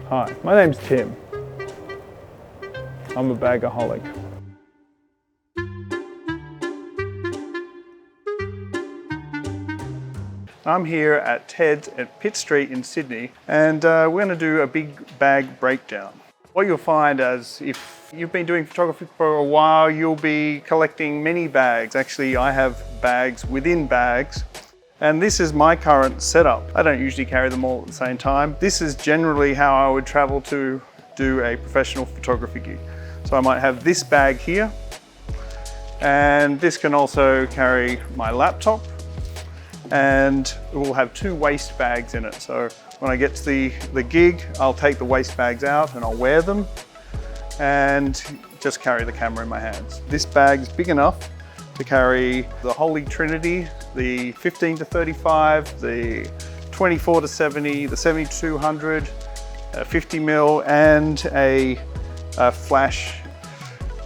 Hi, my name's Tim. I'm a bag-a-holic. I'm here at Ted's at Pitt Street in Sydney, and we're going to do a big bag breakdown. What you'll find is if you've been doing photography for a while, you'll be collecting many bags. Actually, I have bags within bags. And this is my current setup. I don't usually carry them all at the same time. This is generally how I would travel to do a professional photography gig. So I might have this bag here, and this can also carry my laptop, and it will have 2 waist bags in it. So when I get to the gig, I'll take the waist bags out and I'll wear them and just carry the camera in my hands. This bag is big enough to carry the Holy Trinity, the 15 to 35, the 24 to 70, the 7200, 50 mil, and a flash.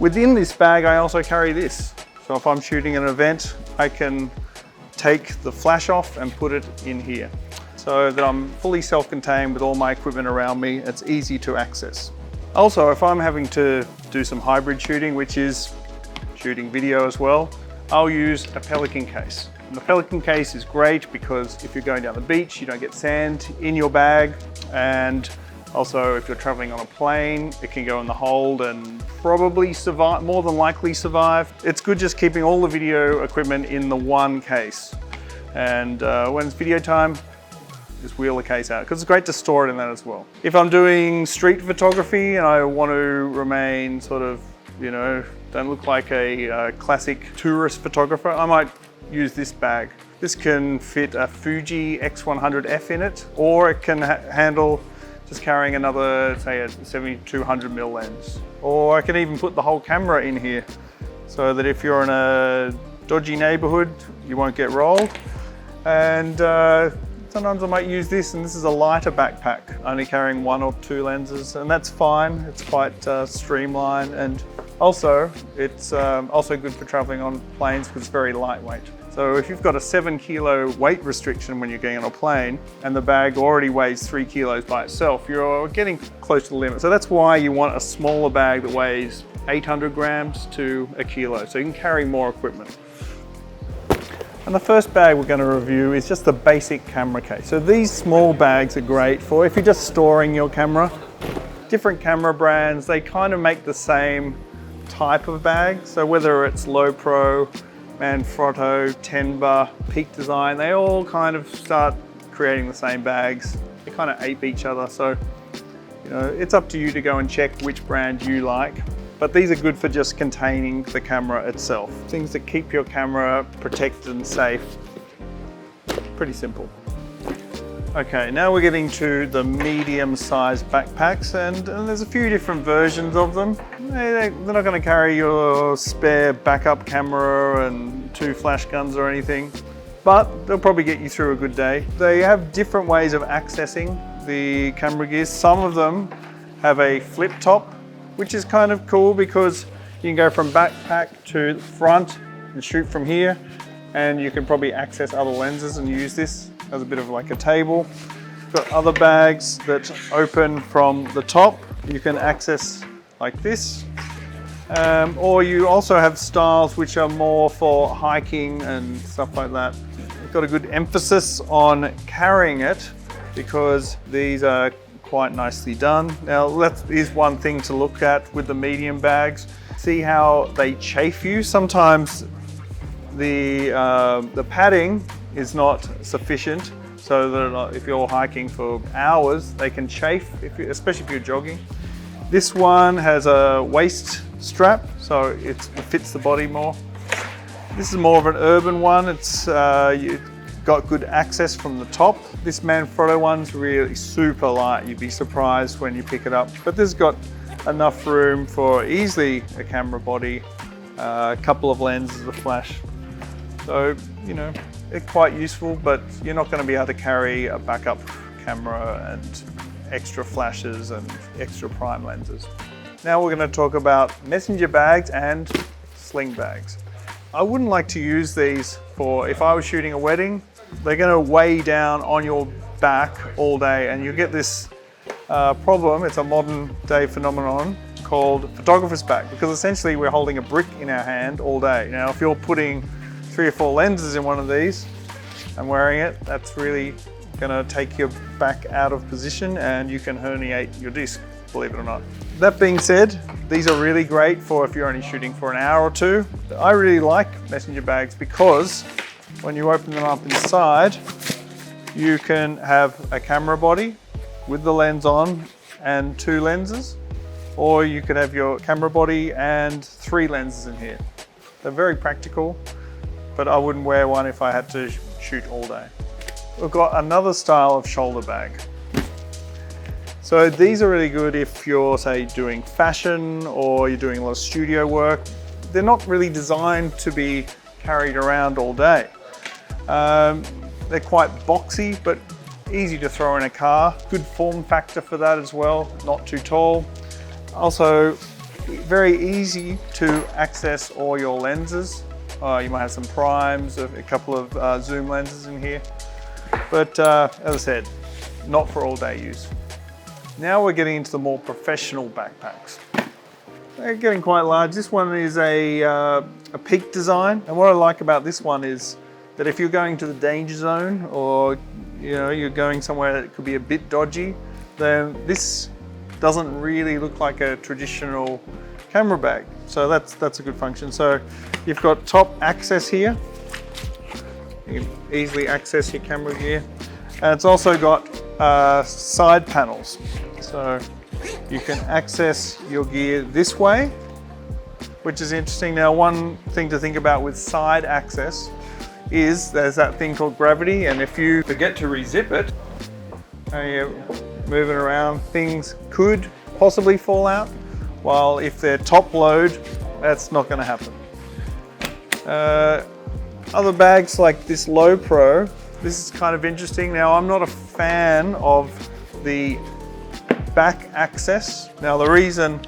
Within this bag, I also carry this. So if I'm shooting an event, I can take the flash off and put it in here, so that I'm fully self-contained with all my equipment around me. It's easy to access. Also, if I'm having to do some hybrid shooting, which is shooting video as well, I'll use a pelican case. And the pelican case is great because if you're going down the beach, you don't get sand in your bag. And also if you're traveling on a plane, it can go in the hold and probably survive, more than likely survive. It's good just keeping all the video equipment in the one case. And when it's video time, just wheel the case out, because it's great to store it in that as well. If I'm doing street photography and I want to remain sort of, you know, don't look like a classic tourist photographer, I might use this bag. This can fit a Fuji X100F in it, or it can handle just carrying another, say, a 7200mm lens. Or I can even put the whole camera in here, so that if you're in a dodgy neighborhood, you won't get rolled. And sometimes I might use this, and this is a lighter backpack, only carrying 1 or 2 lenses, and that's fine. It's quite streamlined, and also it's also good for traveling on planes because it's very lightweight. So if you've got a 7 kilo weight restriction when you're getting on a plane, and the bag already weighs 3 kilos by itself, you're getting close to the limit. So that's why you want a smaller bag that weighs 800 grams to 1 kilo, so you can carry more equipment. And the first bag we're going to review is just the basic camera case. So these small bags are great for if you're just storing your camera. Different camera brands, they kind of make the same type of bag. So whether it's Lowepro, Manfrotto, Tenba, Peak Design, they all kind of start creating the same bags. They kind of ape each other. So, you know, it's up to you to go and check which brand you like. But these are good for just containing the camera itself. Things that keep your camera protected and safe. Pretty simple. Okay, now we're getting to the medium-sized backpacks, and there's a few different versions of them. They're not going to carry your spare backup camera and 2 flash guns or anything, but they'll probably get you through a good day. They have different ways of accessing the camera gear. Some of them have a flip top, which is kind of cool because you can go from backpack to the front and shoot from here, and you can probably access other lenses and use this as a bit of like a table. Got other bags that open from the top. You can access like this. Or you also have styles which are more for hiking and stuff like that. You've got a good emphasis on carrying it because these are quite nicely done. Now that is one thing to look at with the medium bags. See how they chafe you. Sometimes the padding is not sufficient, so that if you're hiking for hours, they can chafe, especially if you're jogging. This one has a waist strap, so it fits the body more. This is more of an urban one. It's you've got good access from the top. This Manfrotto one's really super light. You'd be surprised when you pick it up. But this has got enough room for easily a camera body, a couple of lenses, a flash. So, you know, it's quite useful, but you're not going to be able to carry a backup camera and extra flashes and extra prime lenses. Now we're going to talk about messenger bags and sling bags. I wouldn't like to use these for if I was shooting a wedding. They're going to weigh down on your back all day, and you get this problem. It's a modern day phenomenon called photographer's back, because essentially we're holding a brick in our hand all day. Now, if you're putting 3 or 4 lenses in one of these and wearing it, that's really gonna take your back out of position and you can herniate your disc, believe it or not. That being said, these are really great for if you're only shooting for an hour or 2. I really like messenger bags because when you open them up inside, you can have a camera body with the lens on and 2 lenses, or you could have your camera body and 3 lenses in here. They're very practical, but I wouldn't wear one if I had to shoot all day. We've got another style of shoulder bag. So these are really good if you're, say, doing fashion or you're doing a lot of studio work. They're not really designed to be carried around all day. They're quite boxy, but easy to throw in a car. Good form factor for that as well, not too tall. Also, very easy to access all your lenses. You might have some primes, a couple of zoom lenses in here. But as I said, not for all day use. Now we're getting into the more professional backpacks. They're getting quite large. This one is a peak design. And what I like about this one is that if you're going to the danger zone or you're going somewhere that could be a bit dodgy, then this doesn't really look like a traditional camera bag. So that's a good function. So you've got top access here. You can easily access your camera gear. And it's also got side panels. So you can access your gear this way, which is interesting. Now, one thing to think about with side access is there's that thing called gravity, and if you forget to rezip it and you're moving around, things could possibly fall out, while if they're top load, that's not going to happen. Other bags like this Lowepro, this is kind of interesting. Now, I'm not a fan of the back access. Now, the reason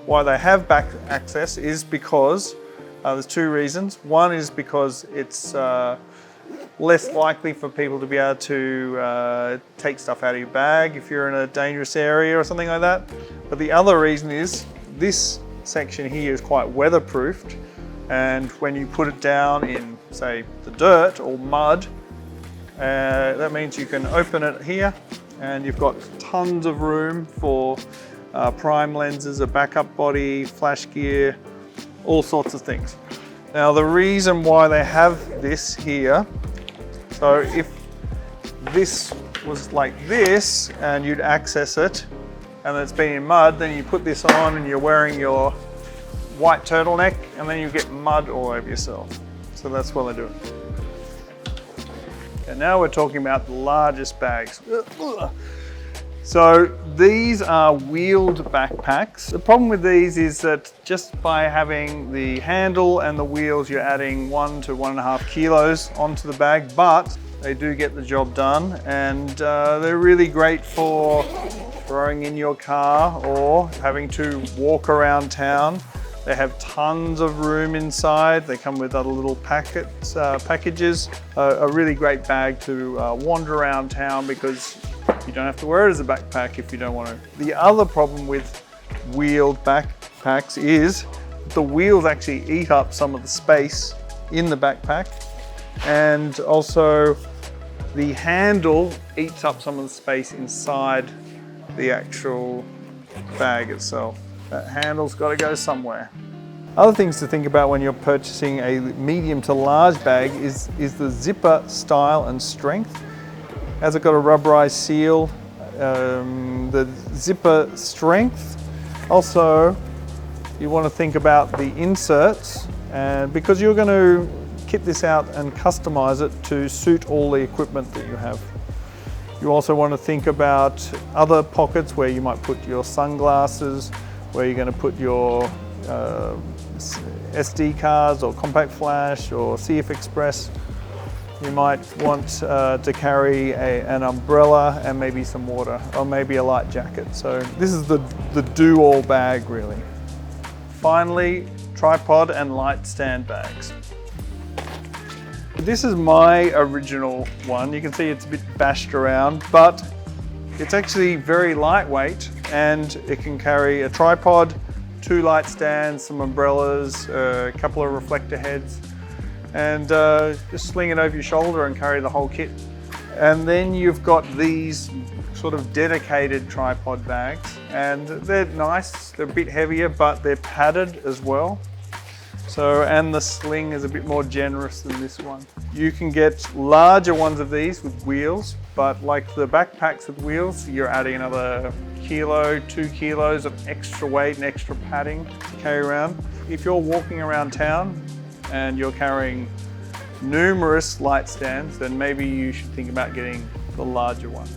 why they have back access is because there's 2 reasons. One is because it's less likely for people to be able to take stuff out of your bag if you're in a dangerous area or something like that. But the other reason is this section here is quite weatherproofed, and when you put it down in, say, the dirt or mud, that means you can open it here and you've got tons of room for prime lenses, a backup body, flash gear, all sorts of things. Now, the reason why they have this here, so if this was like this and you'd access it and it's been in mud, then you put this on and you're wearing your white turtleneck and then you get mud all over yourself. So that's what they're doing. And now we're talking about the largest bags. So these are wheeled backpacks. The problem with these is that just by having the handle and the wheels, you're adding 1 to 1.5 kilos onto the bag, but they do get the job done, and they're really great for throwing in your car or having to walk around town. They have tons of room inside. They come with other little packages. A really great bag to wander around town because you don't have to wear it as a backpack if you don't want to. The other problem with wheeled backpacks is the wheels actually eat up some of the space in the backpack, and also the handle eats up some of the space inside the actual bag itself. That handle's got to go somewhere. Other things to think about when you're purchasing a medium to large bag is the zipper style and strength. Has it got a rubberized seal? The zipper strength. Also, you want to think about the inserts, and because you're going to kit this out and customize it to suit all the equipment that you have. You also want to think about other pockets where you might put your sunglasses, where you're going to put your SD cards or compact flash or CF Express. You might want to carry an umbrella and maybe some water, or maybe a light jacket. So this is the do-all bag, really. Finally, tripod and light stand bags. This is my original one. You can see it's a bit bashed around, but It's actually very lightweight, and it can carry a tripod, 2 light stands, some umbrellas, a couple of reflector heads, and just sling it over your shoulder and carry the whole kit. And then you've got these sort of dedicated tripod bags, and they're nice, they're a bit heavier, but they're padded as well. So, and the sling is a bit more generous than this one. You can get larger ones of these with wheels, but like the backpacks with wheels, you're adding another kilo, 2 kilos of extra weight and extra padding to carry around. If you're walking around town and you're carrying numerous light stands, then maybe you should think about getting the larger one.